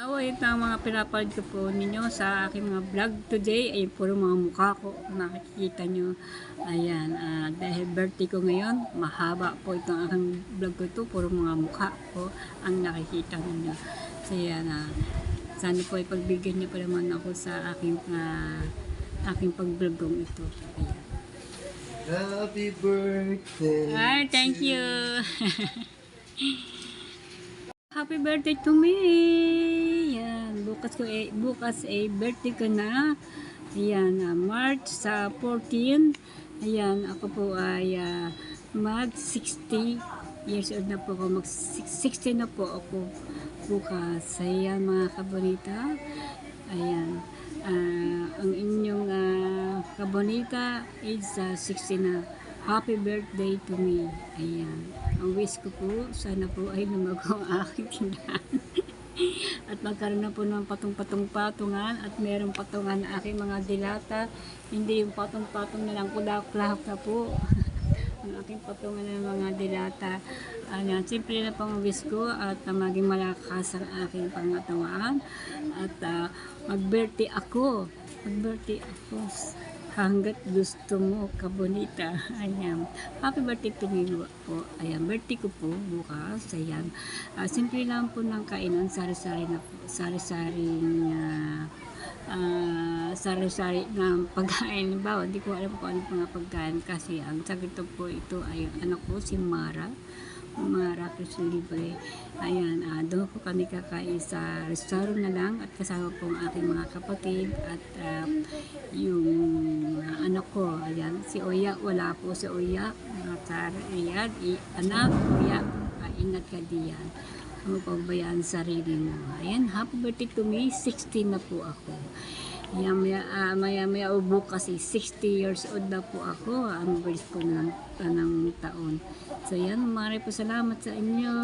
Ito ang mga pinapanood ko po ninyo sa aking mga vlog today ay puro mga mukha ko nakikita nyo. Ayan, dahil birthday ko ngayon, mahaba po itong aking vlog ko ito, puro mga mukha ko ang nakikita ninyo. So yan, sana po ipagbigyan nyo pa naman ako sa aking pag-vlogong ito. Ayan. Happy birthday! Ay, thank you! Happy birthday to me! Yan, bukas ay birthday ko na. Ayan, March sa 14. Ayan, ako po ay mag 60 years old na po ako. Mag 60 na po ako bukas. Ayan mga kabonita. Ayan, ang inyong kabonita is 60 na. Happy birthday to me. Ayan. Ang wish ko po, sana po ay lumago ang aking tindahan. At magkaroon na po ng patung-patung-patungan at merong patungan na aking mga dilata. Hindi yung patong-patong na lang kulak-kulak na po. Ang aking patungan ng mga dilata. Ayan, simple na pang wish ko at maging malakas ang aking pangatawan. At mag-birthday ako. Mag-birthday ako. Hanggat gusto mo, kabonita. Ayan. Happy birthday to me po. Ayan, birthday ko po bukas. Ayan. Simple lang po ng kainan. Sari-sari na po. Sari-sari ng pagkain. Bawa, hindi ko alam kung ano mga pagkain. Kasi ang sagot po ito ay anak ko, si Mara. Mara Cristo Libre. Ayan, doon po kami kakain sa restaurant na lang at kasama po ang aking mga kapatid at yung anak ko. Ayan, si Oya, wala po si Oya. Sa Riyadh, anak, Oya, ingat ka diyan. Ano pa ba yan sarili mo? Ayan, happy birthday to me, 16 na po ako. Maya bukas 60 years old na po ako. Ang birth ko ng taon. So yan, maraming po salamat sa inyo.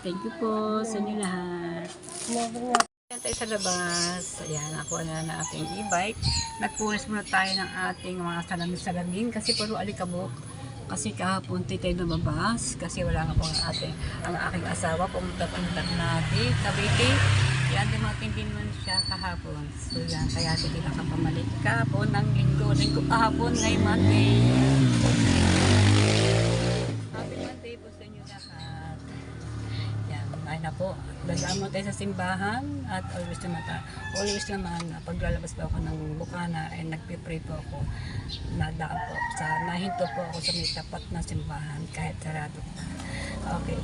Thank you po sa inyo lahat. Ayan tayo sa labas. Ayan, ako na ating e-bike. Nagpunas muna tayo ng ating mga salamin kasi puro alikabok. Kasi kahapon tayo nababas kasi wala nga po ang aking asawa pumunta natin Cavite. Yan, dumating naman siya kahapon. So yan, kaya hindi nakapamalik kahapon ng linggo kahapon ngayong Monday. Happy Monday po sa inyo lahat. Yan, ay na po. Dagaan mo tayo sa simbahan at always naman paglalabas po ako ng bukana ay nagpipray po ako. Nadaan po nahinto po ako sa may tapat na simbahan kahit sarado. Okay.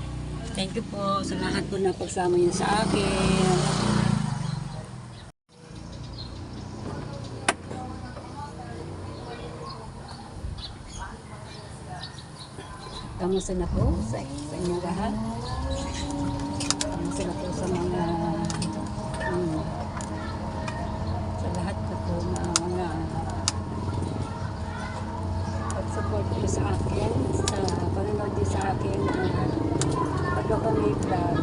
Thank you po sa lahat po na pagsama niyo sa akin. Kamusta na po sa inyo lahat? Kamusta na po sa mga sa lahat na po na mga pag-support niyo sa akin, sa panonood niyo sa akin pag ako may vlog.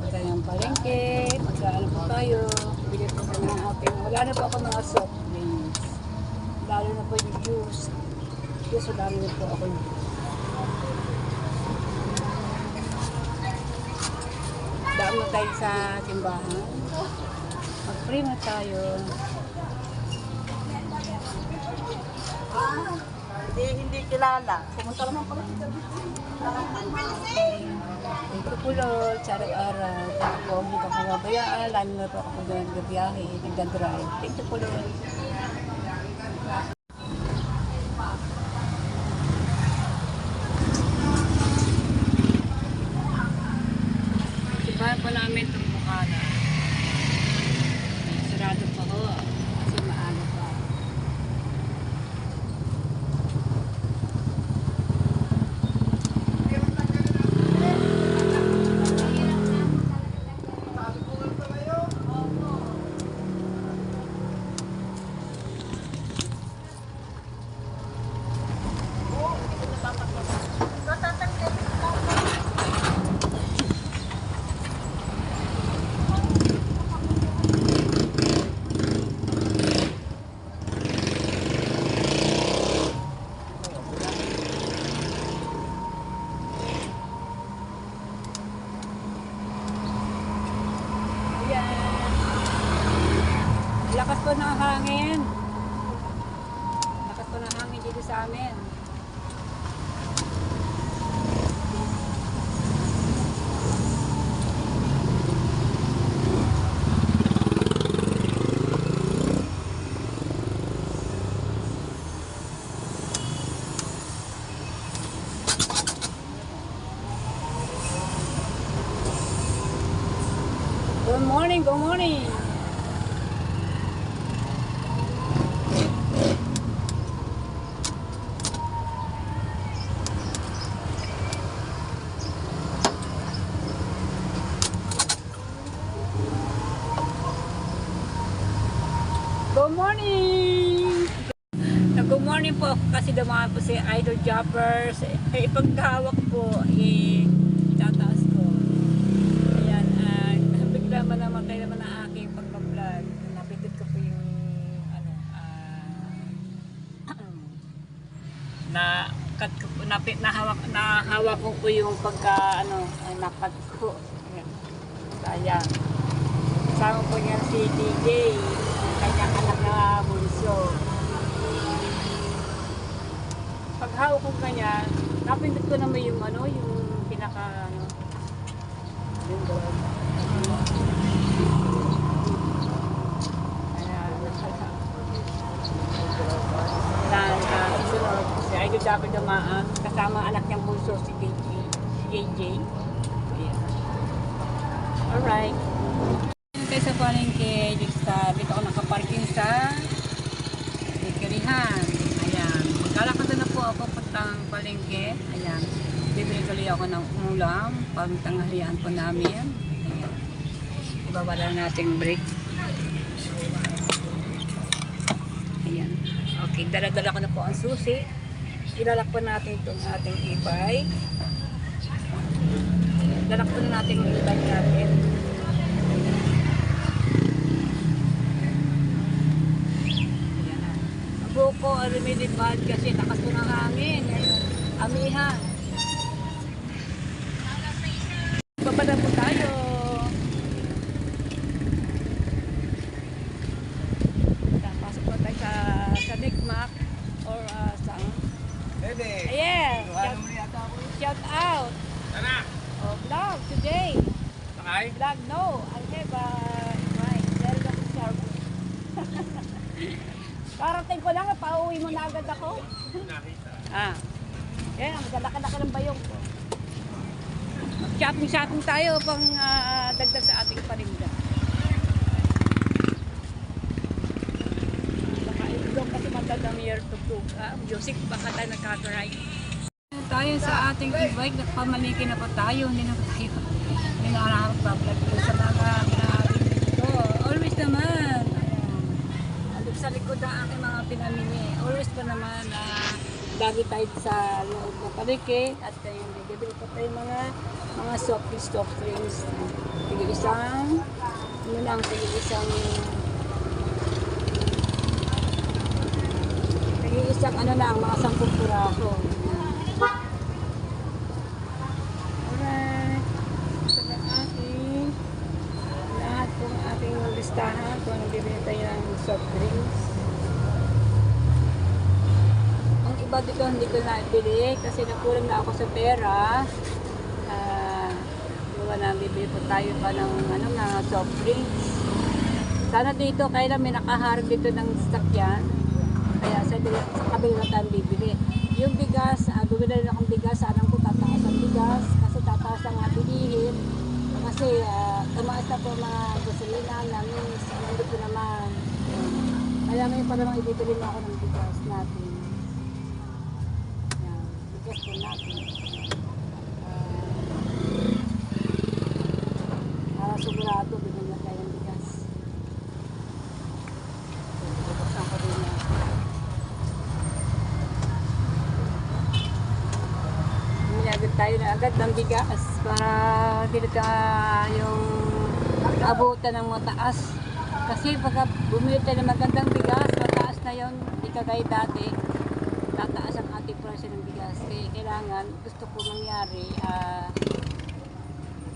Magandang palengke, mag-aano po tayo, bili po kami ng ating, wala na po ako mga soft drinks, lalo na po yung juice, wala na po ako yung daan na tayo sa simbahan, mag-pray na tayo. Hindi kilala. Pumunta naman pala si David. Ito po Lord, sa araw-araw, thank you po, hindi ko pababayaan, lalo na po ako nag-biyahe, nag-drive. Thank you po Lord. Sibahan pa namin itong bukana. Sarado pa ko, kasi maaga pa. sa amin. Good morning, good morning. Good morning! Good morning po kasi dumaan po si Idol Joppers. Pagkahawak po, tataas ko. Ayan, bigla man naman kayo naman ang aking pagpa-vlog. Napindot ko po yung nahawak ko po yung nakat ko. Ayan. Sayang. Kasama po niya si DJ, ang kanyang anak na bunso. Paghawak ko kanya, napindot ko naman yung yung pinaka yung doon. Susunod si Idol Dapper dumaan kasama anak niyang bunso si JJ. Alright. Tayo sa palengke, dito ako nakaparking sa Ikirihan. Ayan. Maglalakad na po ako patang palengke. Ayan. Bibili tuloy ako ng ulam pang tanghalian po namin. Ayan. Ibabala nating break. Ayan. Okay, dala-dala ko na po ang susi. Ilalak po natin itong ating e-bike. Lalak po na natin yung e-bike natin. Buko, limited bad kasi takas po ng hangin. Amihan. Babada po tayo. Pasok po tayo sa Big Mac or saan? Yeah. Shout out. Oh, vlog today. Vlog no. I have my very service. Karating ko lang, pauwi mo na agad ako. Yan, maglalakad-lakad ng bayong ko. Shopping tayo pang dagdag sa ating paninda. Baka ilog kasi matadami yung tugtog. Music, baka tayo nagkakaray. Tayo sa ating e-bike, nagpamaliki na pa tayo. Hindi na pa tayo. Hindi na nakakapag-vlog ko sa mga dito. Always naman. Sa likod ng aking mga pinamili. Always pa naman lagi tayo sa loob ng palengke at bibili pa tayo mga soft drinks. Tig-isang mga 10 piraso. Alright. Sa aking lahat ng ating listahan kung ano bibili tayo ng soft drinks. Ang iba dito hindi ko na ibili kasi nakulang na ako sa pera. Bibili po tayo pa ng soft drinks. Sana dito kaya may nakaharap dito ng sasakyan. Kaya sa kabila tayo bibili. Yung bigas, bumili na akong bigas. Sana ko tataas ang bigas kasi tataas ang bilihin. Kasi tumaas na po mga gasolina namin. Nandito naman. Kaya may pa namang ibibili mo ako ng bigas natin. Yan, bigas po natin. Sigurado, bigyan na tayo ng bigas. Buksan ko din yan. Bumilagod tayo na agad ng bigas para dito yung abutan ng mataas. Kasi pagka bumili tayo ng magandang bigas, mataas na yun. Hindi kagaya dati. Tataas ang ating presyo ng bigas. Kaya kailangan, gusto ko mangyari,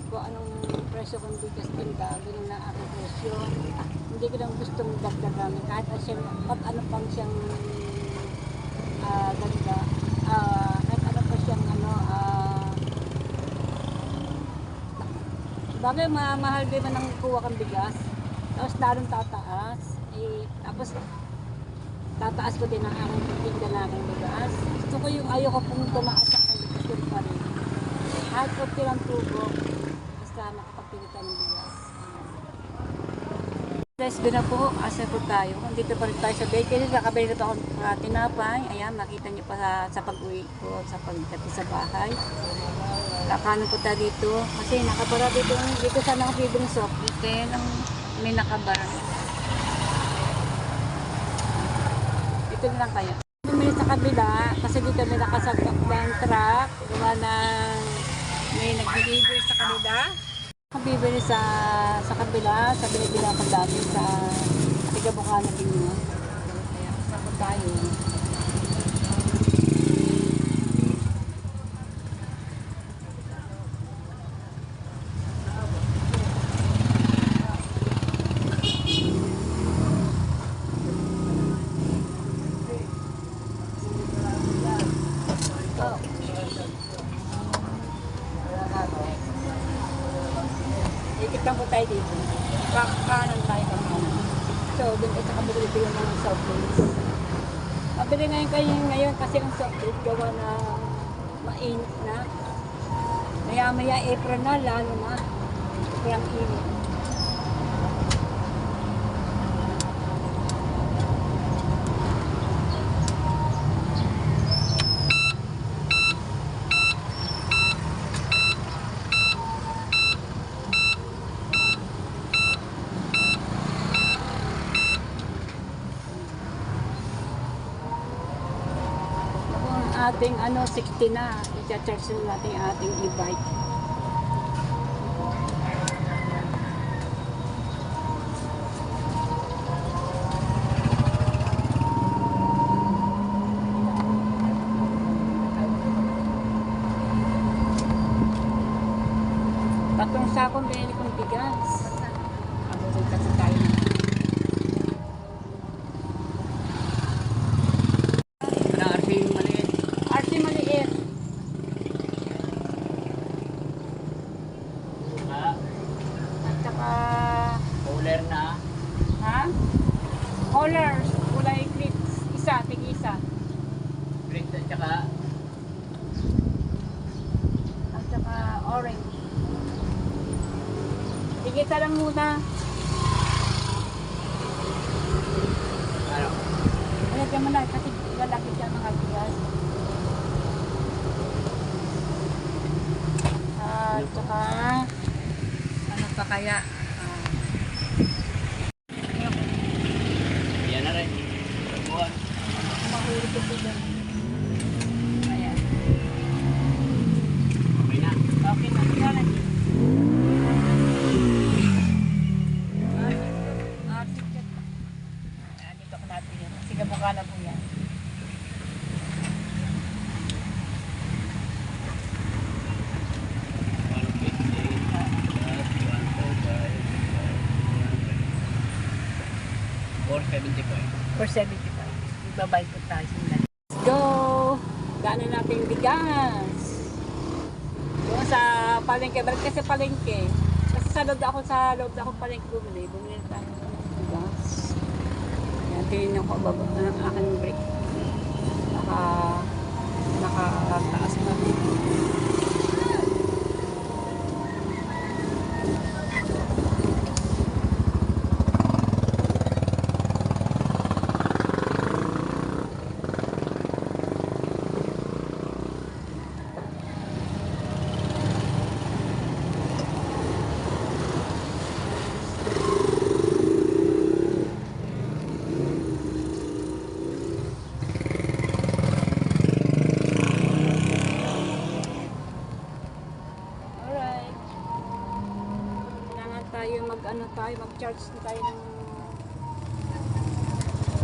kung anong presyo kong bigas tinda, ganun na aking presyo. Hindi ko lang gustong dagdagan kahit ano pang siyang Bagay, mahal din man ang kuha kang bigas. Tapos lalong tataas. Tapos tataas ko din ang aking tinda na aking bigas. Gusto ko yung ayaw ko pong tumaas sa bigas doon pa rin. Kahit ko lang tubo, basta makapagpili tayo ng bigas. Guys, doon na po, asa po tayo. Dito pa rin tayo sa bakery. Kakabili ko ako tinapay. Ayan, makita niyo pa sa pag-uwi ko, sa pagdating sa bahay. Kakanan po tayo dito. Kasi nakabara dito sana ako bibili ng soft drink. Kaya lang may nakabara. Ito na lang kaya. Bumili sa kabila, kasi dito may nakasagpak ng truck. Gawa ng may nag-deliver sa kabila. Bibili sa kabila, sa binibila akong dati sa Tigabukana din mo. Kaya saan tayo. Ikit lang po tayo dito. Kanan tayo kanan. So, doon tayo sa kabila dito yung mga soft drinks. Mabili ngayon kasi ang soft drink gawa na mainit na. Maya April na, lalo na. Kaya ang init. Ating 60 na, i-charge na natin ating e-bike. Tatlong sakong binili kong bigas. Abot kasi tayo. Colors, kulay grits, tig-isa. Green at saka orange. Tig-isa lang muna. ano? Ayan mo na, kasi lalaki siya mga bigas. Saka, ano pa kaya? Yan na rin. Buwan. Mahulog ko sila. Ayan. Okay na. Okay na. Kaya dito ko natin yun. Sige, mukha na po yan. For 75. Ibabay po tayo. Let's go! Gano'n natin yung bigas. Doon sa palengke. Balik kasi palengke. Kasi sa loob ako palengke bumili. Bumili tayo ng bigas. Yan, tingin ko baba ng aking brake. Nakataas na. Mag-charge na tayo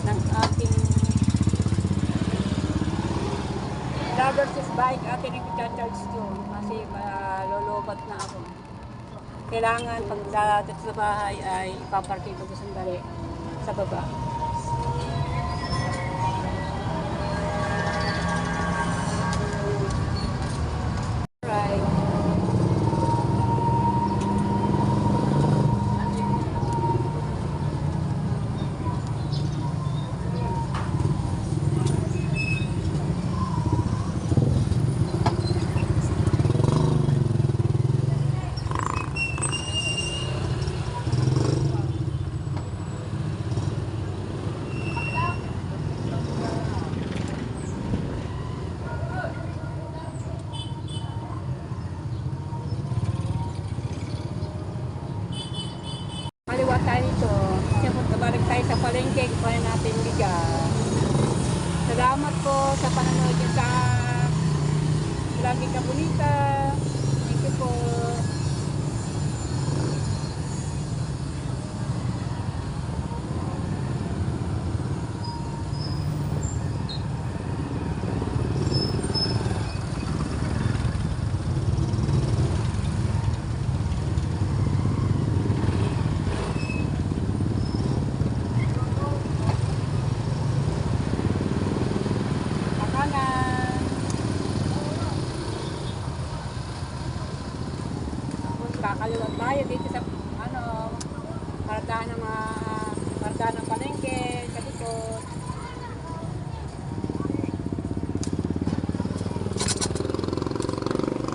ng ating driver's bike. Ating i-charge doon kasi malolobat na ako. Kailangan pag dito sa bahay ay ipaparking ko sandali sa baba. salamat po sa panonood niyo sa Lagi Ka Bonita. Thank you po. Makanan. Tapos kakaliwan tayo dito sa paradahan ng mga paradahan ng palengke sa likod.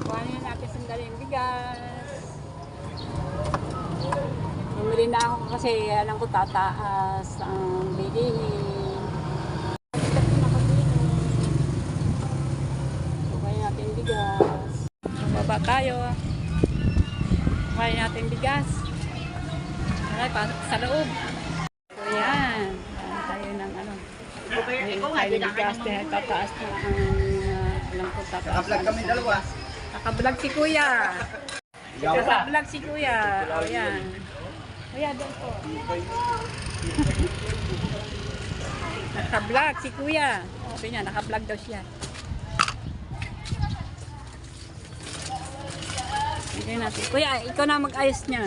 Kuhanin natin sandali yung bigas. Bumili na ako kasi alam ko tataas ang bilihin. Kuhanin natin yung bigas. Bababa tayo. Kuhanin natin yung bigas. Alright, pasok sa loob. So yan. Kuhanin tayo ng ano. Kuhanin tayo ng bigas dahil tataas na ang alam ko tataas. Naka-vlog kami dalawa. Naka-vlog si Kuya. Naka-vlog si Kuya. O yan. Kuya, doon po. Naka-vlog si Kuya. Sabi niya, naka-vlog daw siya. Tingnan natin. Kuya, ikaw na mag-ayos niya.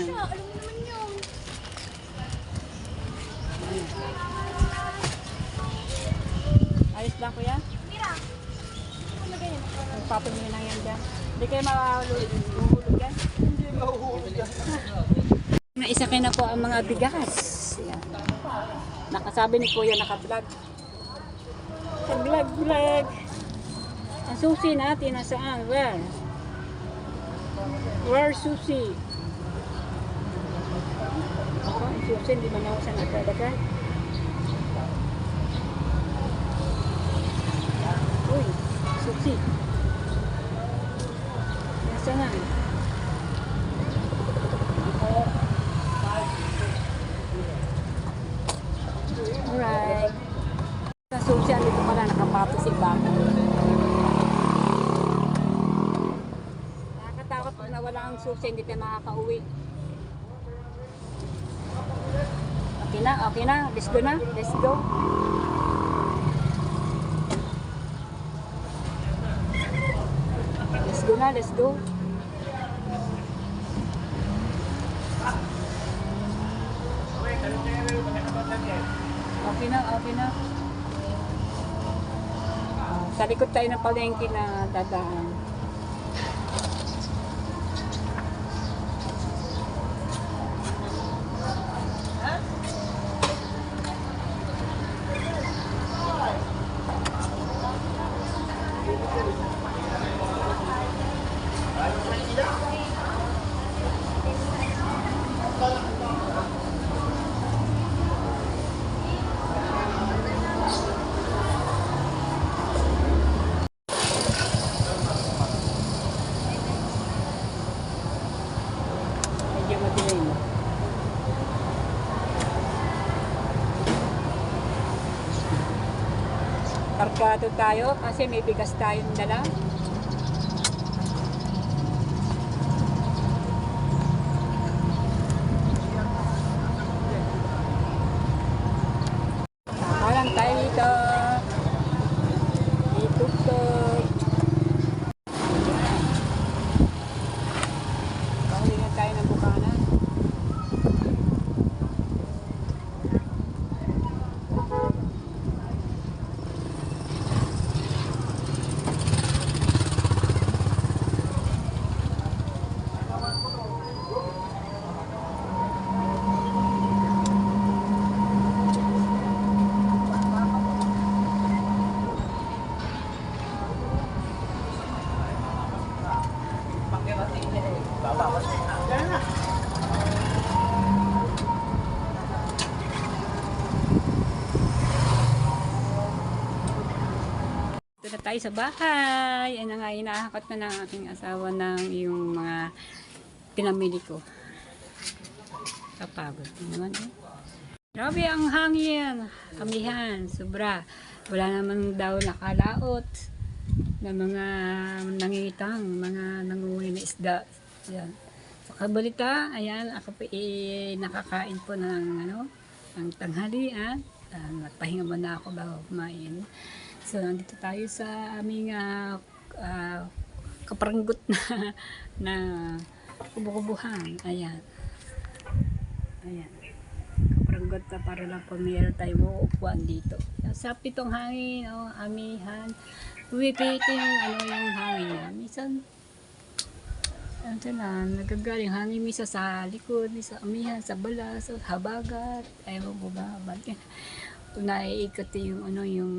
Ayos lang, Kuya? Magpapamili lang yan dyan. Hindi kayo mahuhulog yan? Hindi mahuhulog yan. Naisakay na po ang mga bigas. Yan. Nakasabi ni Kuya naka-vlog. Vlog. Ang susi natin nasaan? Where? Where susi? Ako, ang susi, hindi man ako saan nagdadagan. Uy, susi. Nasa na? Alright. Sa susi, dito pala nakapato si Baka. Nakakatakot pag nawala ang susi, hindi tayo makakauwi. Okay na. Let's go na. Let's go. Let's go. Okay na. Sa likod tayo ng palengke na dadaan. Medyo madilim. Kargado tayo kasi may bigas tayong dala. Walang tayo dito. Itugtog. Pauwi na tayo ng Bukana. Ito na tayo sa bahay. Yan na nga, inahakot na ng aking asawa ng yung mga pinamili ko. Kapagod naman eh. Grabe ang hangin. Kamihan, sobra. wala naman daw nakalaot na mga nangitang, mga nanguhuli na isda. Ayan. So, kabalita, ayan, ako po nakakain po ng tanghalian. Nagpahinga muna ako bago kumain. So, nandito tayo sa aming kaparanggot na kubo-kubuhan. Ayan. Ayan. Kaparanggot na para lang po meron tayo uupuan dito. Sa pitong hangin, amihan. Pumipito yung hangin niya. Minsan, nagagaling hangin misa sa likod, sa amihan, sa balas, sa habagat. Ewan ko ba, naiikot yung yung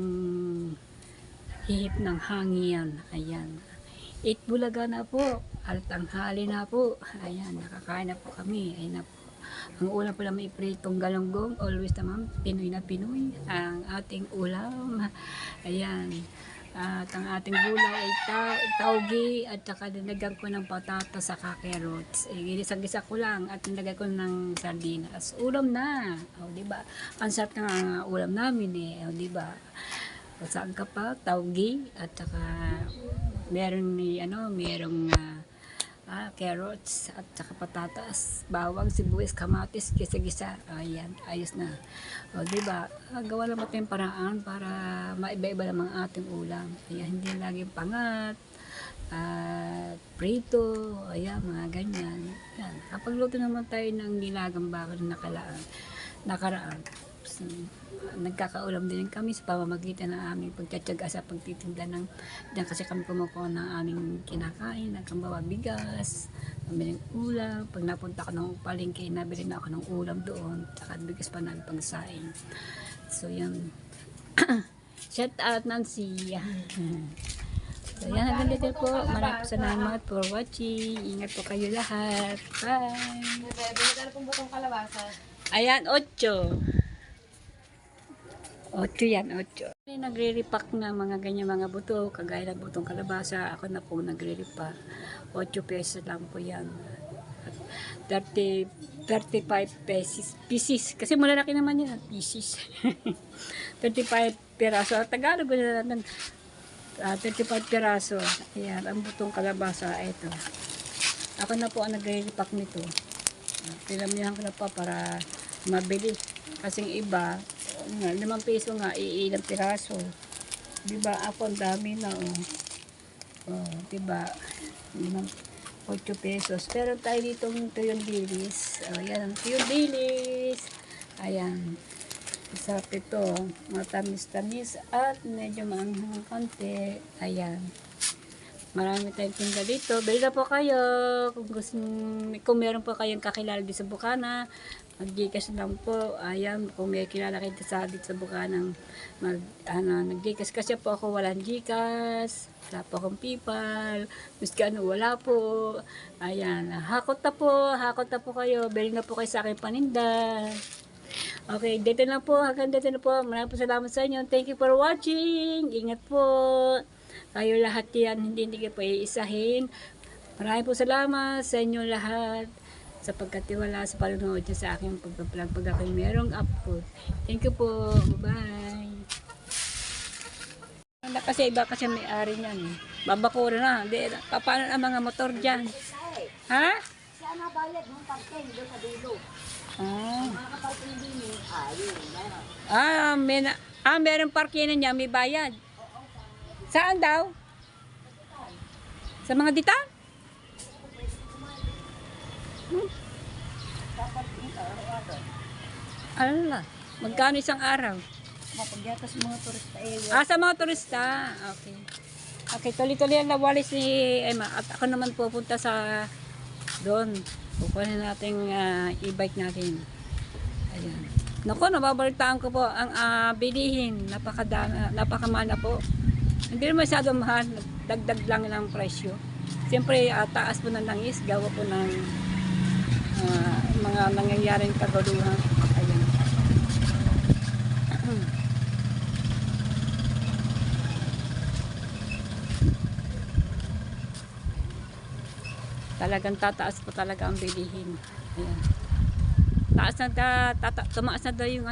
hihip ng hangin. Ayan. 8 bulaga na po. Altanghali na po. Ayan, nakakain na po kami. Ayan na po. Ang ulam pala may pritong galunggong. Always naman, Pinoy na Pinoy. Ang ating ulam. Ayan. At ang ating gulay ay taugi at saka dinagyan ko ng patatas sa carrots. Ginisa-gisa ko lang at dinagyan ko ng sardinas. Ulam na. O, diba? Ang sarap ng ulam namin eh. O, diba? O, saan ka pa? Taugi at saka merong carrots at saka patatas, bawang, sibuyas, kamatis, gisa-gisa. Ayan, ayos na. O, diba? Gawa naman tayong paraan para maiba-iba naman ang ating ulam. Ayan, hindi laging pangat, prito, ayan, mga ganyan. Ayan, kapag luto naman tayo ng nilagang baka na nakaraan. So, nagkakaulam din kami sa pamamagitan ng aming pagtsatsaga sa pagtitinda ng diyan kasi kami kumukuha ng aming kinakain, nagkambawa bigas, nabiling ulam. Pag napunta ko ng palengke, nabili na ako ng ulam doon, tsaka bigas pa namin pagsaing. So yan. Shout out Nancy. So yan, hanggang dito po. Maraming salamat for watching. Ingat po kayo lahat. Bye. Bebe, pong butong kalabasa. Ayan, 8. 8 yan, 8. Nagre-repack na mga ganyan mga buto, kagaya ng butong kalabasa. Ako na po nagre-repack. 8 pesos lang po yan. 35 pieces. Kasi malalaki naman yan, pieces. 35 piraso. Tagalog na natin. 35 piraso. Ayan, ang butong kalabasa. Ito. Ako na po ang nagre-repack nito. Pinamihan ko na pa para mabili. Kasing iba, 5 peso nga, iilang piraso. Diba? Ako ang dami na, diba? 8 pesos. Pero tayo ditong tuyong dilis. Ayan, tuyong dilis. Ayan. Sarap ito. Matamis-tamis at medyo maanghang konti. Ayan. Marami tayong tinda dito. Bili na po kayo. Kung meron po kayong kakilala dito sa Bukana, mag-Gcash lang po. Ayan, kung may kilala kayo dito sa Bukana, nag-Gcash. Kasi po ako walang Gcash. Wala po akong PayPal. Miski wala po. Ayan, hakot na po kayo. Bili na po kayo sa aking paninda. Okay, dito na po. Hanggang dito na po. Maraming po salamat sa inyo. Thank you for watching. Ingat po. Kayo lahat yan, hindi ko po iisahin. Maraming po salamat sa inyo lahat sa pagkatiwala sa panonood niyo sa aking pag-vlog pag ako'y merong upload. Thank you po. Bye. Kasi iba kasi may-ari niyan. Babakura na. Paano ang mga motor dyan? Ha? Siya na bayad ng parking doon sa dulo. Mga kaparking din eh. Yun, meron. Meron parking niya, may bayad. Saan daw? Sa mga dita? Alala. Magkano isang araw? Mapagyatas mga turista eh. Sa mga turista. Okay. Okay, tuloy-tuloy ang nawalis ni Emma. At ako naman pupunta sa doon. Kukunin natin e-bike natin. Ayan. Naku, nababalitaan ko po ang bilihin. Napakamana po. Hindi naman masyadong mahal, dagdag lang ng presyo. Siyempre, taas po ng langis, gawa po ng mga nangyayaring kaguluhan. Ayan. Talagang tataas po talaga ang bilihin. Ayan. Tumaas na daw yung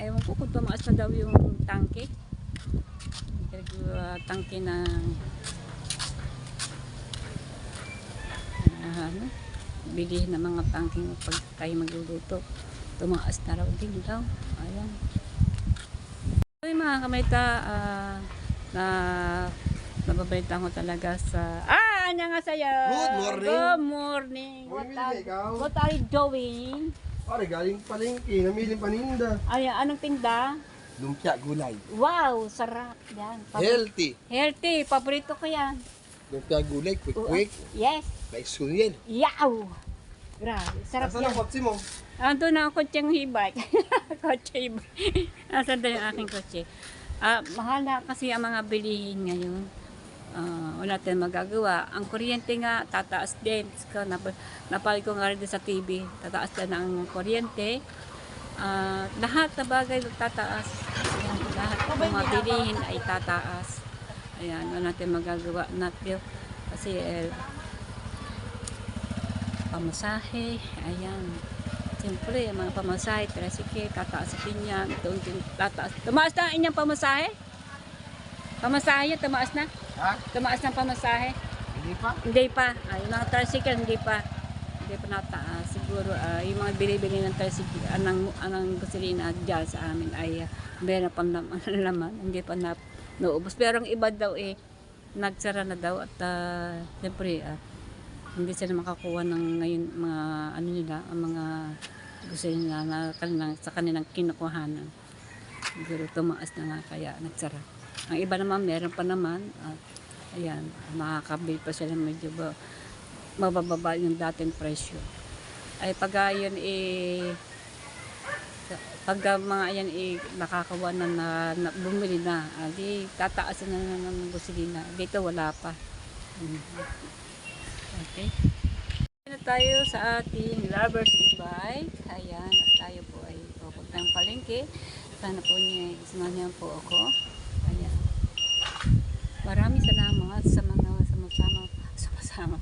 ewan ko kung tumaas na daw yung tangke. tangke ng ano, bilihin ng mga tangke pag tayo magluluto. Tumaas na raw din daw. Ayan. Ay mga kamayta, na nababalita ko talaga sa annyeonghaseyo. Good morning. Good morning. Mamimili ikaw? What are you doing? Pare, galing palengke, namiling paninda. Ay, anong tinda? Lumpia, gulay. Wow, sarap yan. Healthy. Healthy, paborito ko yan. Lumpia, gulay, quick. Yes. May suyen. Yaw! Grabe, sarap Nasaan yan. ang kotse mo? Ando na ang kotseng hibay. Kotse hibay. Nasaan daw yung aking kotse? Mahal na kasi ang mga bilihin ngayon. Wala tayong magagawa. Ang kuryente nga, tataas din. Napal ko nga rin sa TV. Tataas din ang kuryente. Lahat na bagay tataas. Ayan, lahat ng mga bilihin ay tataas. Ayan, wala tayong magagawa. Kasi pamasahe. Ayan. Siyempre, ang mga pamasahe, tricycle, tataas din yan. Tataas. Tumaas na ang inyong pamasahe? Pamasahe yan, tumaas na? Ha? Tumaas ng pamasahe? Hindi pa? Hindi pa. Ay, yung mga tricycle, hindi pa. Hindi pa nataas. Siguro, yung mga binibili ng tricycle, anong gasolina dyan sa amin ay meron pang laman. Hindi pa naubos. Pero ang iba daw nagsara na daw at siyempre, hindi sila makakuha ng ngayon mga ano nila, ang mga gusto nila na sa kanilang kinukuhanan. Siguro tumaas na nga kaya nagsara. Ang iba naman meron pa naman ayan, makakabili pa sila medyo mabababa yung dating presyo. Ay pag yun pag mga yan nakakawa na bumili na, di tataas na ng gasolina. Dito wala pa. Okay. Na tayo sa ating lovers e-bike. Ayan, at tayo po ay pupuntang palengke. Sana po niya isamahan po ako. Ayan. Maraming salamat sa mga sama-sama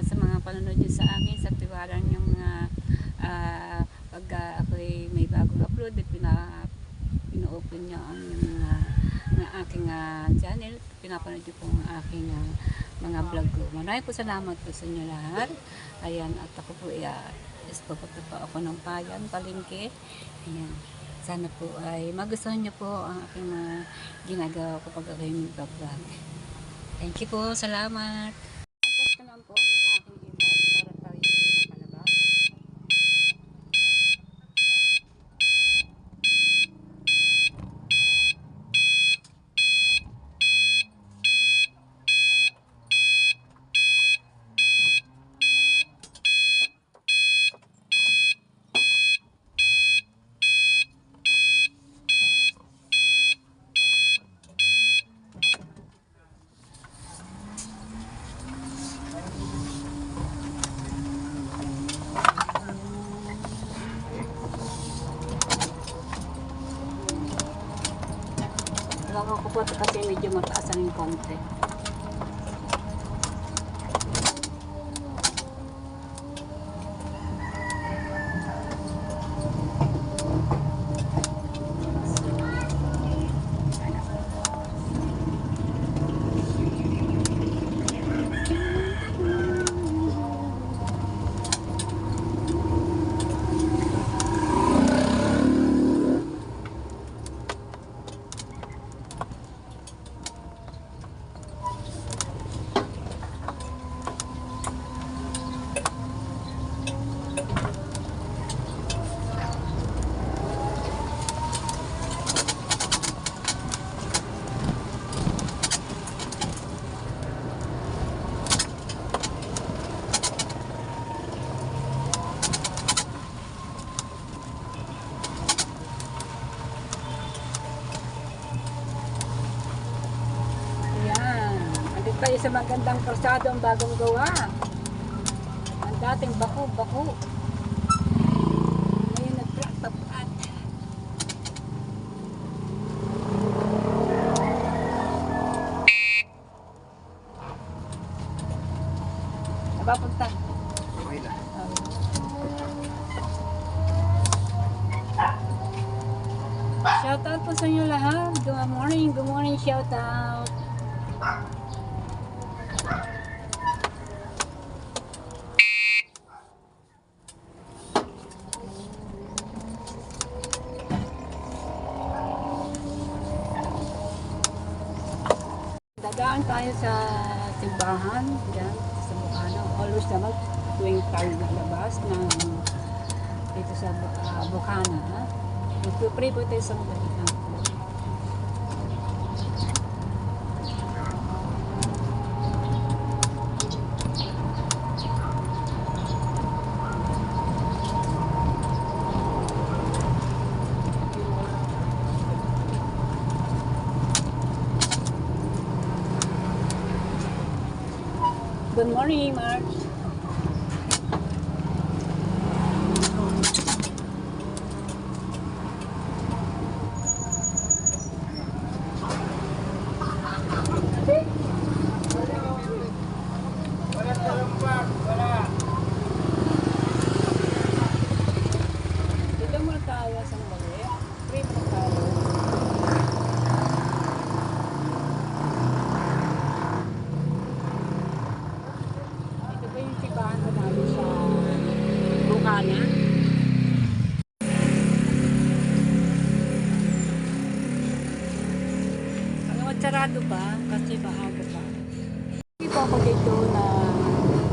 sa mga panonood niyo sa akin, sa tiwala niyo mga pag ako'y may bagong upload at pina-open niyo ang aking channel. Pinapanood niyo po ang aking mga vlog ko. Maraming po salamat po sa inyo lahat. Ayan, at ako po pupunta pa ako ng palengke. Ayan. Sana po ay magustuhan niyo po ang aking ginagawa ko pag ako'y mag-vlog. Thank you po. Salamat. Tapos ko lang po ang aking invite para tayo makalabas. Gawin ko po ito kasi medyo mataas ang konti. Kayo sa magandang kalsado ang bagong gawa. Ang dating bako-bako. Ngayon nagpraktapat. Napapunta. Okay lang. Shout shout out po sa inyo lahat. Good morning, shout out. Dadaan tayo sa simbahan, yan, sa Bukana. Always naman, tuwing tayo nalabas ng dito sa Bukana. Magpupray po tayo sa mga Good morning, Mark. Dito mo tayo sa bagay. Pray mo tayo. Ito ba yung simbahan ko namin sa Bukana? Ang sarado pa kasi maaga pa. Hindi po ako dito na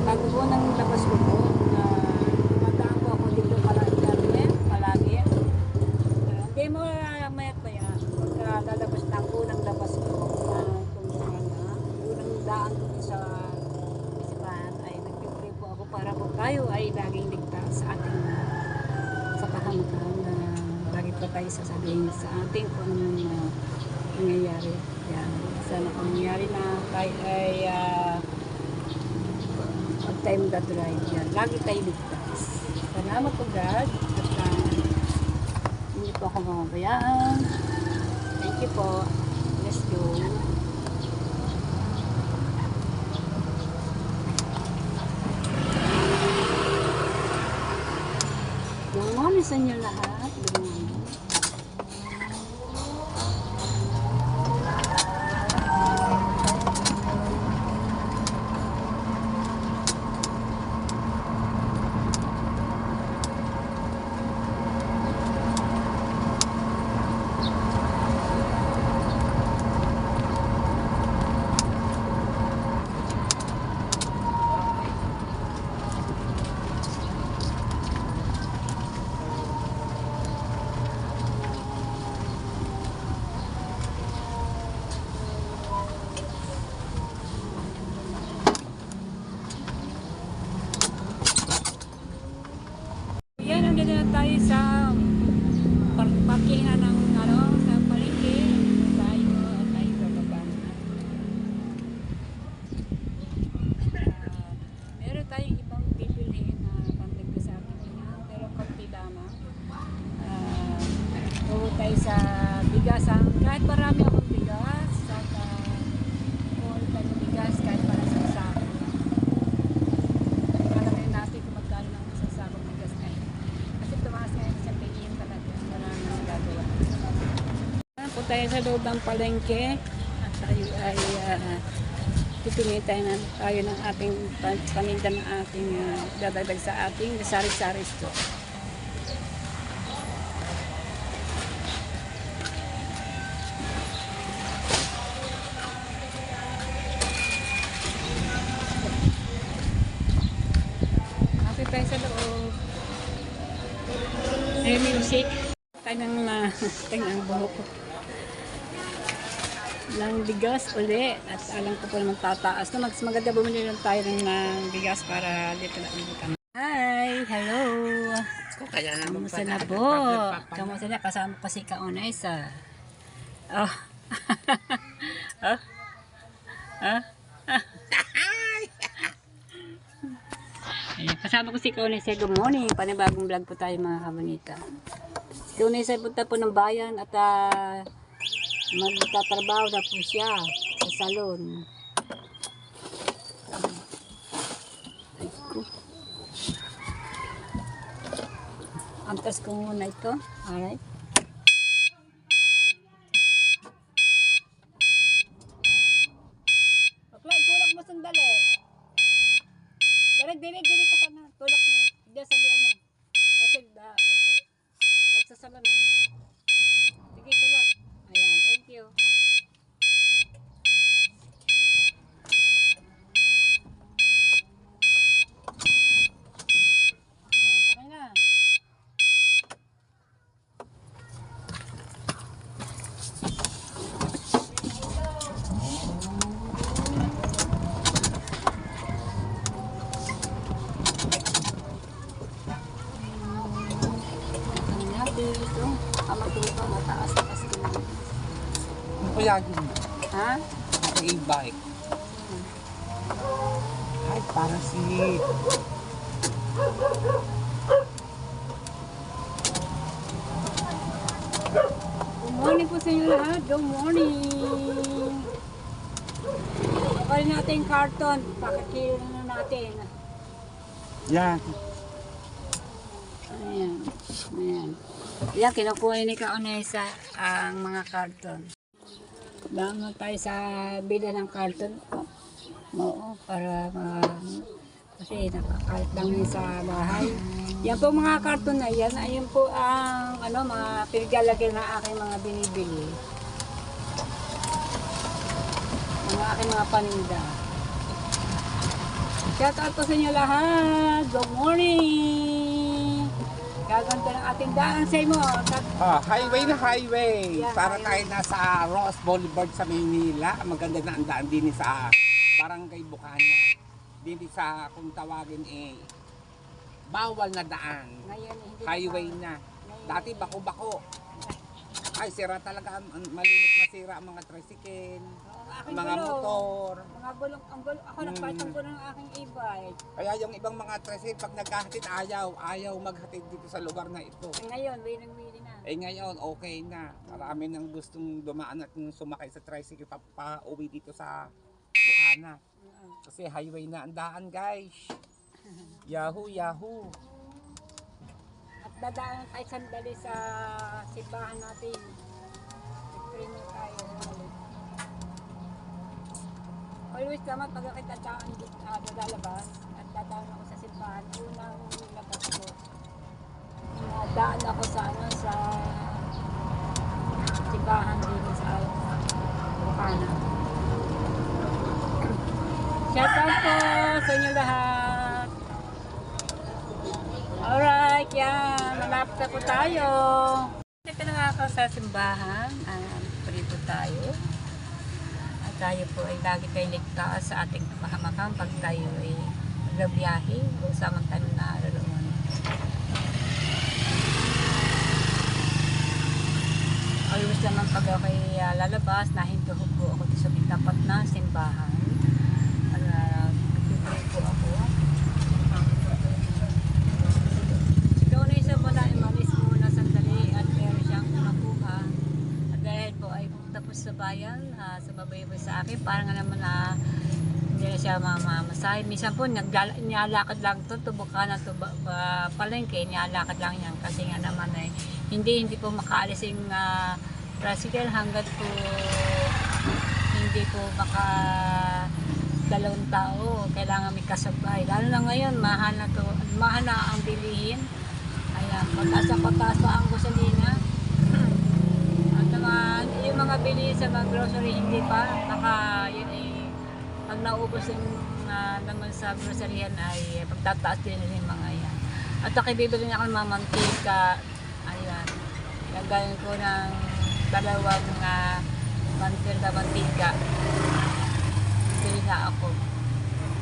bago po ng labas ko po na mataan po ako dito palagi. Hindi mo mayat pa yan. Pagka lalabas na ako ng labas ko na unang daan ko sa isipan ay nagpipray po ako para po tayo ay laging ligtas sa ating sa kahamakan na lagi pa tayo sasabihin sa ating kung anong nangyayari. Yan. Sana kung nangyayari na tayo ay pag tayo mag-drive yan. Lagi tayo ligtas. Salamat po God at hindi po ako mamabayaan. Thank you po. Let's go. Good morning sa inyo lahat. Good morning. Yan, andito na tayo sa parkingan ng sa palengke. Tayo bababa na. Meron tayong ibang bibilihin na pantagda sa akin niya, pero konti lamang. Puho tayo sa bigasan. Kahit marami akong bigas, puho tayo ng bigas kahit para sa sako. Alamin natin kung magkano ng isang sakong bigas ngayon. Kasi tumaas ngayon sa tingin talaga. Wala nang gagawa. Punta tayo sa loob ng palengke. At tayo ay pipili tayo ng ating paninda ng ating dadagdag sa ating sari-sari store. Happy tayo sa loob. May music. Tayo ng buhok ko. Ng bigas uli at alam ko po naman tataas na mas maganda bumili lang tayo ng bigas para dito na kami. Hi! Hello! Kamusta na po? Kamusta na? Kasama pa si Kaunay sa oh. Oh. Oh. Ayan, kasama ko si Kaunay sa good morning. Panibagong vlog po tayo mga kamanita. Si Kaunay sa punta po ng bayan at magtatrabaho na po siya sa salon. Antas ko muna ito. Alright. sandali. Dili ka sana. Tulak mo. Hindi, sabi ano. Kasi, ako. Huwag sa salamin. Sige, tulak. Ayan, thank you. Sakay na. Ano natin ito? Amatuto, mataas na kasi naman. Ano kaya yun? Ha? Naka-e-bike. Ay, para si... Good morning po sa inyo lahat. Good morning. Pakalin natin yung karton. Pakikilo na natin. Yan. Ayan. Ayan. Yan, kinukuha ni Kaunesa ang mga karton. Dama tayo sa bila ng karton. Oo, para kasi napakalit lang yun sa bahay. Yan po mga karton na yan. Ayun po ang mga pinaglalagay na aking mga binibili. Mga aking mga paninda. Shout out po sa inyo lahat. Good morning. Gaganda ng ating daan sa inyo. Highway na highway. Yeah, Para highway. tayo nasa Ross Boulevard sa Maynila. Maganda na ang daan din sa Barangay Bukana. Din sa kung tawagin bawal na daan. Ngayon, hindi Highway na. Dati bako-bako. Ay, sira talaga. Malimit masira ang mga tricycle, aking mga gulong. motor. Mga gulong, ang gulong. Ako nagpalitan ko ng aking e-bike. Kaya yung ibang mga tricycle, pag naghahatid, ayaw maghatid dito sa lugar na ito. Ngayon, willing na. Ngayon, okay na. Marami nang gustong dumaan at sumakay sa tricycle pa-uwi dito sa Bukana. Kasi highway na ang daan, guys. Yahoo, yahoo. At dadaan tayo sandali sa simbahan natin. I-pray na tayo. Always naman pag kita daan lalabas at dadaan ako sa simbahan, unang labas ko. Daan ako sa sa simbahan din sa Bukana. Shout out po sa inyo lahat. Alright, yan. Malapit na po tayo. Dito na nga ako sa simbahan. Pray po tayo. At tayo po ay lagi tayo ligtas sa ating pahamakan pag tayo ay nagbiyahe o samang tayo na aralungan. Always naman pag ako ay lalabas, nahinto po ako sa tapat na simbahan. Nagpipray po ako. Ikaw na isa mo na imalis muna sandali at meron siyang nakuha. At dahil po ay tapos sa bayan, sa babayabay sa akin, parang naman na hindi na siya mamamasay. Minsan po, nialakad lang ito, tubukan na ito, palengke, nialakad lang yan. Kasi nga naman ay hindi po makaalis yung tricycle hanggat po hindi po dalawang tao, kailangan may kasabay. Lalo na ngayon, mahal na ang bilihin. Ayan, pataas pa ang gasolina. At naman, yung mga bilihin sa mga grocery, hindi pa. Yun pag naubos yung naman sa groceryan ay pagtataas din yung mga yan. At bibili na ako ng mga mantika. Ayan, nagayon ko ng dalawang mantika. Bibili na ako.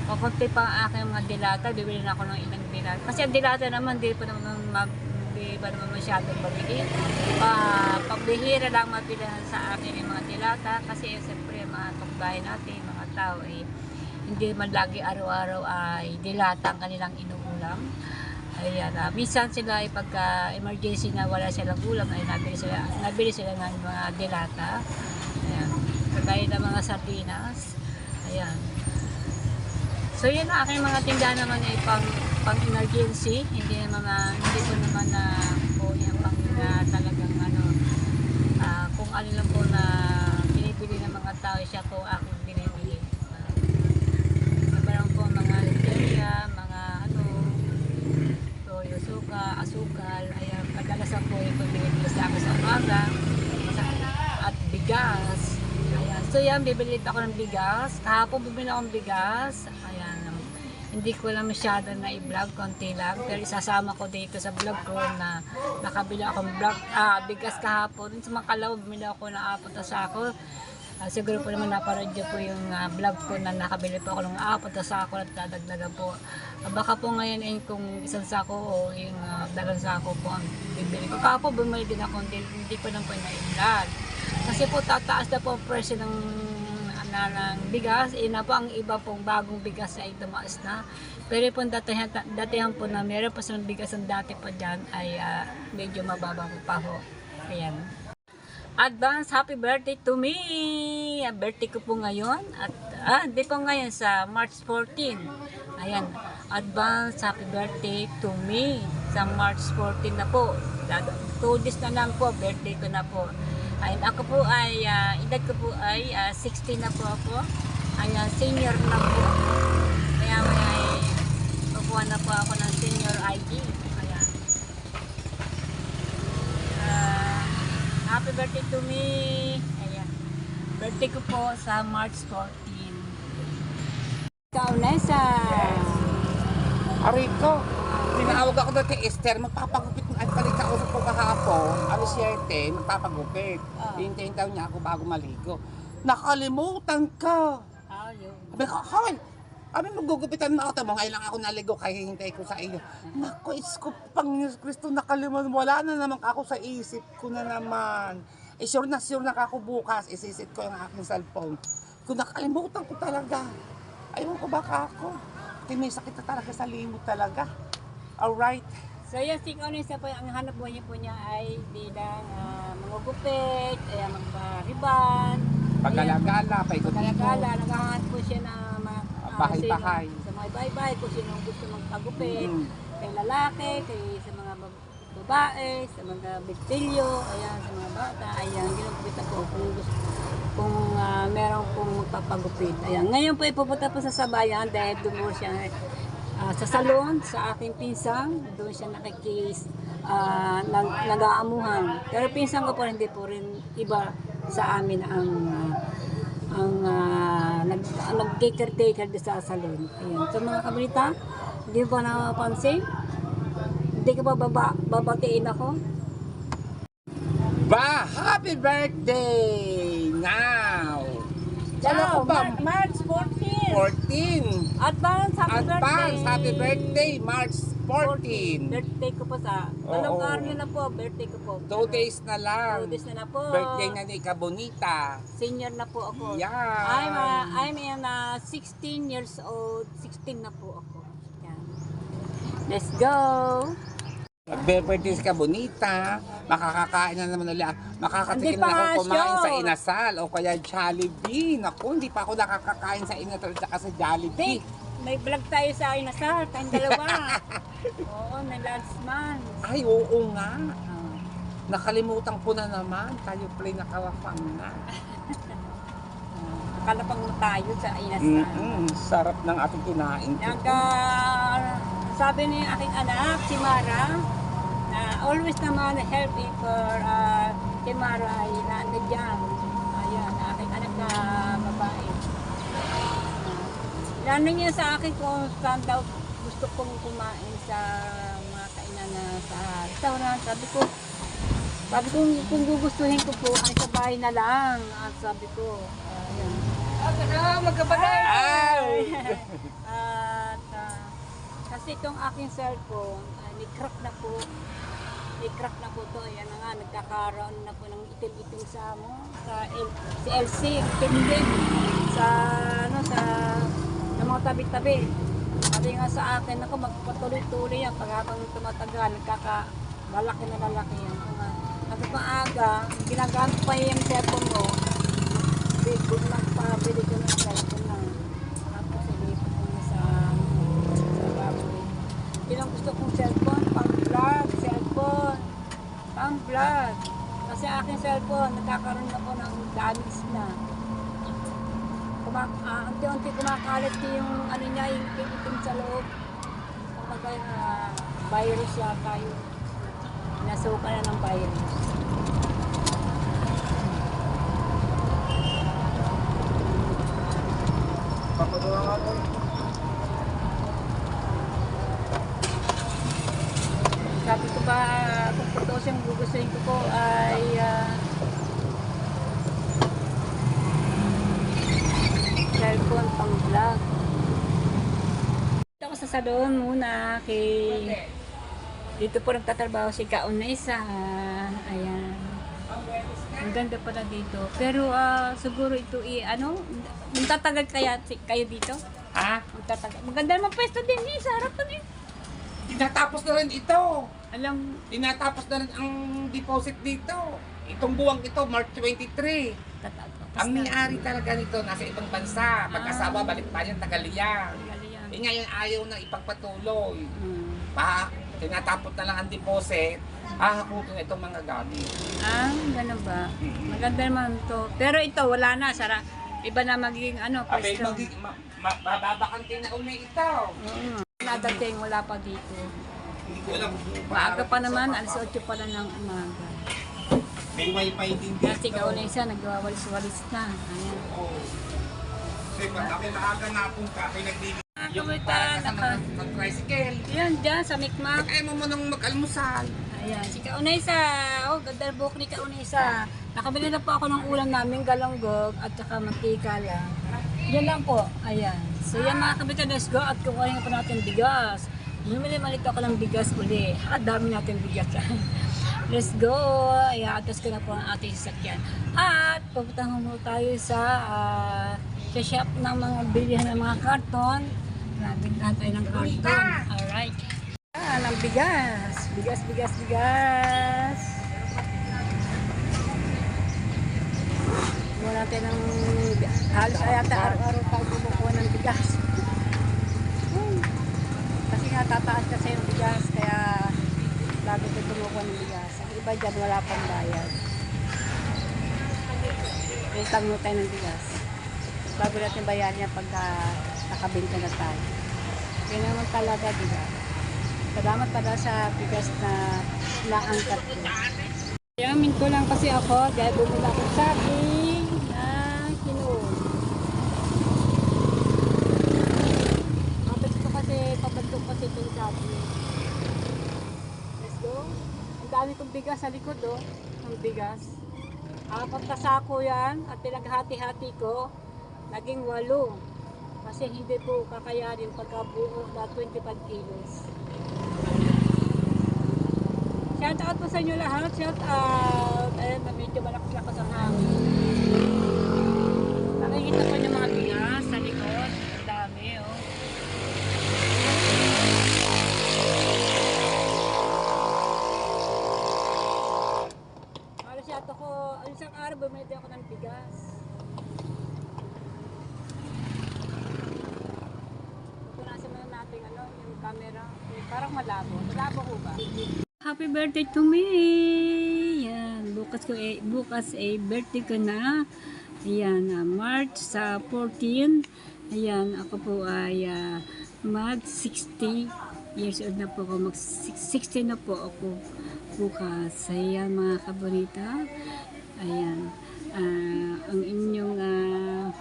Kukunti pa ang aking mga dilata, bibili na ako ng ilang dilata. Kasi ang dilata naman, di pa naman masyadong mabili. Pagbihira lang mabilihan sa akin yung mga dilata. Kasi siyempre, mga tukbahin natin, mga tao, hindi man lagi araw-araw ay dilata ang kanilang inuulam. Ayan, minsan sila ay pagka emergency na wala silang ulam, ay nabili sila ng mga dilata. Ayan, kagaya ng mga sardinas. Ayan. So yun ang aking mga tindahan naman ay pang emergency, hindi ko naman na po yung pang talagang kung ano lang po na binibili ng mga tao, siya po aking binibili. ayan, bibili ako ng bigas. Kahapon bibili ako ng bigas. Ayan, hindi ko lang masyado na i-vlog, konti lang. Pero isasama ko dito sa vlog ko na nakabili akong bigas kahapon. Sa Makalaw, bumili ako ng 4 na sako. Siguro po naman naparad niyo po yung vlog ko na nakabili po ako ng 4 na sako at dadagdagan po. Baka po ngayon ay kung isang sako o yung dalang sako po ang bibili ko. Kahapon bumili din ako, hindi ko lang po na-i-vlog. Kasi po tataas na po ang presyo ng bigas, na po ang iba pong bagong bigas ay tumaas na. Pero po datihan po na meron pa silang bigas ang dati pa dyan ay medyo mababa pa ho. Ayan. Advance happy birthday to me! Birthday ko po ngayon at di po ngayon sa March 14. Ayan, advance happy birthday to me sa March 14 na po. 2 days na lang po, birthday ko na po. Ayun, ako po ay, edad ko po ay 16 na po ako. Ayan, senior na po. Kaya may kukuha na po ako ng senior ID. Ayan. Happy birthday to me. Ayan. Birthday ko po sa March 14. Ikaw, Nessa. Ariko, tinawag ako doon kay Esther, magpapagupit ng kausap ko kahapon, alas 7, magpapagupit. Hintayin daw niya ako bago maligo. Nakalimutan ka! Yun. Sabi ko, hoy! Sabi magugupitan mo ako, ngayon lang ako naligo kaya hintay ko sa iyo. Naku, isko, Panginoon Kristo, nakalimutan, wala na naman ako sa isip ko na naman. Sure na ako bukas, isisit ko yung aking cellphone. Kung nakalimutan ko talaga, ayaw ko baka ako. May sakit na talaga sa limot talaga. Alright. So yan, si Conessa po, ang hanap buhay po niya ay bilang mangugupit, magpariban. Paggalagala, paikot-ikot. Paggalagala, naghahanap po siya na bahay-bahay. Sa mga bahay-bahay, kung sino gusto magpagupit. Kay lalaki, sa mga babae, sa mga bigtilyo, ayan, sa mga bata, ayan, ginugupitan po kung meron pong magpapagupit. Ayan, ngayon po ipupunta po sa Sabayan dahil doon po siya sa salon, sa aking pinsang, doon siya nag-aamuhan. Pero pinsang ko po hindi po rin iba sa amin ang nag-caretaker sa salon. Ayan. So mga kabalita, hindi po napansin? Hindi ko ba babatiin ako? Ba, happy birthday now! Ciao! Ano ba? March 14! 14! Advance Happy birthday, March 14! Birthday ko po sa... Anong Oo. araw na po? Birthday ko po. 2 days na lang. 2 days na po. Birthday na ni Kabonita. Senior na po ako. Yan. I'm 16 years old. 16 na po ako. Yan. Let's go! Birthday si Kabonita. Makakakain na naman ulit. Makakatikim Hindi pa na ako nga kumain sa sure. Inasal o kaya Jollibee. Naku, hindi pa ako nakakakain sa Inasal at sa Jollibee. May vlog tayo sa Inasal. Tayong dalawa. Oo, na last month. Ay, oo nga. Nakalimutan ko na naman. Tayo play nakawafang na. Kalapang mo tayo sa Inasal. Sarap ng ating kinain. Sabi ni aking anak, si Mara, na always naman help for si Mara ay nandiyan. Ayan, aking anak na babae. Nanong niya sa akin kung saan daw gusto kong kumain sa mga kainan na sa restaurant. Sabi ko kung gugustuhin ko po ay sa bahay na lang. At sabi ko, ayan. Ay! At kasi itong aking cellphone, ni-crack na po. Ni-crack na po to. Ayan na nga, nagkakaroon na po ng itim-itim sa si LC, tindi. Sa mga tabi-tabi. Sabi nga sa akin, ako magpatuloy-tuloy yan. Pag habang tumatagal, lalaki na lalaki yan. Kasi maaga, ginagamit pa yung cellphone mo. Kung magpabili ko ng cellphone na. Tapos ilipat ko na sa baboy. Yun ang gusto kong cellphone, pang-vlog, pang-vlog. Kasi aking cellphone, nagkakaroon ako ng damage na. Unti-unti kumakalat yung ano niya, yung itim sa loob. Kumagay na virus yata yun. Nasuka na ng virus. Sabi ko ba, kung tutusin, gugustuhin ko po ay cellphone pang vlog. Dito ako sa salon muna dito po nagtatrabaho si Kaunaysa. Ayan. Ang ganda pala dito. Pero siguro ito magtatagal kayo dito? Ha? Magtatagal. Maganda naman pwesto din sa harapan eh. Tinatapos na rin ito. Alam, Tinatapos na rin ang deposit dito. Itong buwang ito, March 23. Ang may-ari talaga nito, nasa ibang bansa. Pag-asawa, balik pa yan, Tagaliang. Eh ngayon, ayaw na ipagpatuloy. Tinatapos na lang ang deposit. Hakutin na itong mga gamit. Ganun ba? Maganda naman to. Pero ito, wala na. Iba na magiging Abay, pwesto. mababakanting na uli ito. Nadating, wala pa dito. Hindi ko alam. Maaga pa naman, alas 8 pa lang ng umaga. May wifi din dito. Kasi Kaunaysa, nagwawalis-walis na. Ayan. Oo. Kasi pag ako maaga na punta, may nagbibigay. Yung Kamusta? para ka sa tricycle. Yan, dyan sa Mikmak. Kaya mo nang mag-almusal. Ayan, si Kaunaysa. Oh, ganda buhok ni Kaunaysa. Nakabili na po ako ng ulam namin, galanggog at saka mantika lang. Yan lang po. Ayan. So yan mga kabitan, let's go at kukunin na po natin bigas. Bumili-malit ako ng bigas uli. At dami natin bigas. Let's go! Iatas ko na po ang ating sasakyan. At pupuntahan mo tayo sa shop ng mga bilihan ng mga karton. Nabigtan tayo ng karton. Alright. Ng bigas. Bigas. Muna natin ng halos ayata araw-araw tayo bumukuha ng bigas. Kasi nga tataas kasi yung bigas kaya lagi tayo bumukuha ng bigas. Ang iba dyan wala pang bayad. Rentang mo tayo ng bigas. Bago natin bayaran niya pagka nakabinta na tayo. Kaya naman talaga diba? Salamat pala sa bigas na naangkat ko. Yamin ko lang kasi ako dahil bumula ko sa aking na kinuha. Pabatok kasi ito yung sabi. Let's go. Ang dami kong bigas sa likod ang bigas. 4 na sako yan at pinaghati-hati ko. Naging 8. Kasi hindi po kakayanin pagkabuo na 25 kilos. Shout out po sa inyo lahat. Shout out. Ayan, medyo malakas-lakas ang hangin. Nakikita po yung mga bigas sa likod. Ang dami, Alas yata ko, isang araw bumili ako ng bigas. Punasan na natin yung camera. Parang malabo. Malabo ko ba? Happy birthday to me! Yan, bukas birthday ko na. Ayan, March sa 14. Ayan, ako po ay mag 60 years old na po ako. Mag 60 na po ako bukas. Ayan mga kabonita. Ayan, ang inyong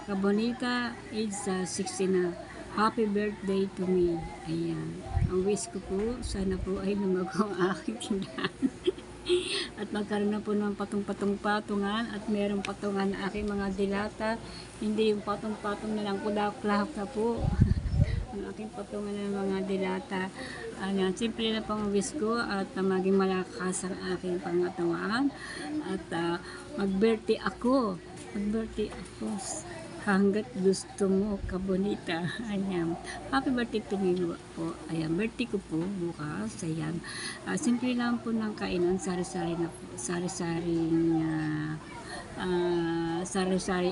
kabonita is 60 na. Happy birthday to me. Ayan. Ang wish ko po, sana po ay lumago ang aking tindahan. At magkaroon na po ng patung-patung-patungan at merong patungan na aking mga dilata. Hindi yung patong-patong na lang kulak-kulak na po. Ang aking patungan ng mga dilata. Ayan, simple na pang wish ko at maging malakas ang aking pangatawan. At mag-birthday ako. Hanggat gusto mo, kabonita. Ayan. Happy birthday to me po. Ayan, birthday ko po bukas. Ayan. Simple lang po ng kainan. Sari-sari na po. Sari-sari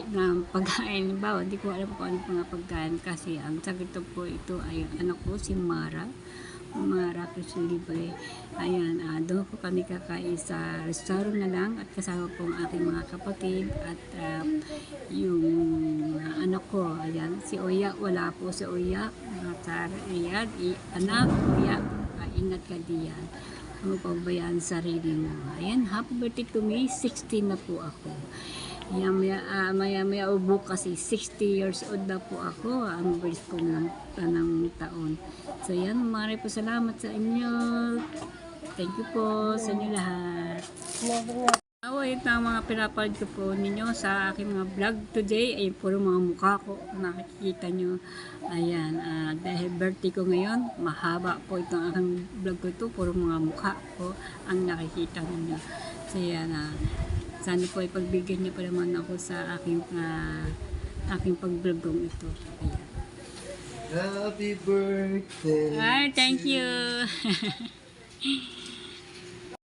na pagkain. Bawa, hindi ko alam kung ano mga pagkain. Kasi ang sagot po ito ay anak ko, si Mara. Kasi libre. Ayan, doon po kami kakain sa restaurant na lang at kasama po ang aking mga kapatid at yung anak ko. Ayan, si Oya, wala po si Oya. Ayan, anak, Oya, ingat ka diyan. Ano pagbayaan sarili mo. Ayan, happy birthday to me, 16 na po ako. Maya bukas 60 years old na po ako. Ang birth ko ng taon. So yan, maraming po salamat sa inyo. Thank you po sa inyo lahat. Ito ang mga pinapalad ko po ninyo sa aking mga vlog today. Ay puro mga mukha ko nakikita nyo. Ayan, dahil birthday ko ngayon, mahaba po itong aking vlog ko ito. Puro mga mukha ko ang nakikita ninyo. So yan, sana po ipagbigyan niyo pa naman ako sa aking pag-vlog ito. Ayan. Happy birthday. Thank you.